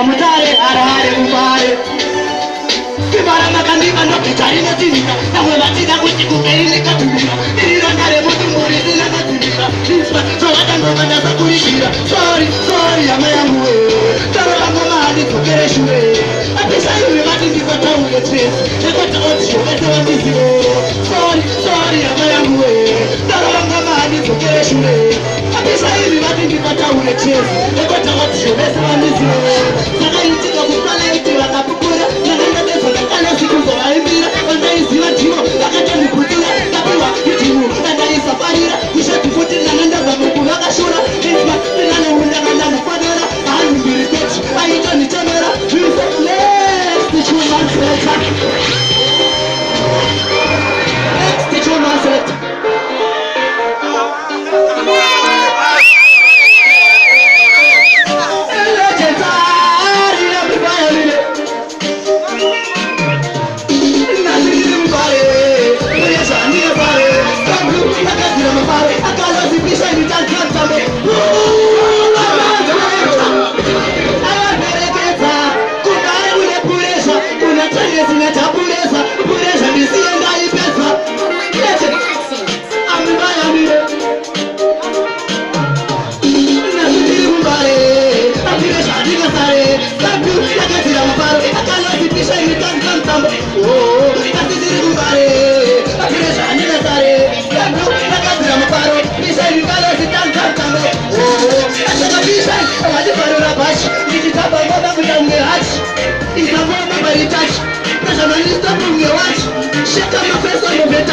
pamutare arare mubare Kibara makandiva no kitarina tinika Namwe batida kuti kuperile katumika Iriro kare mutu mburi zina katumika Nispa chowata ndovanda sakurishira Sorry, sorry yama yangu we Taro lango mahali tukere shure Apisa yuwe mati ndiko taule tres Nekota otisho ete wamizi we Sorry, sorry yama yangu we Taro lango mahali tukere shure Apisa yuwe mati ndiko taule tres Nekota otisho ete wamizi we Saka yutika kupala iti wakapukura Naganda teso nakana siku zola imbira Wanda iziwa timo, wakata mkutura Tapiwa itimu, nanda isafarira Kushati futi naganda bamuku wakashura Nisma, nilane hunda ganda mufadera Ahani mbiri techi, aito ni temera Yusa, let's teach you man selector Let's teach you man selector Shut up, my face on the bed.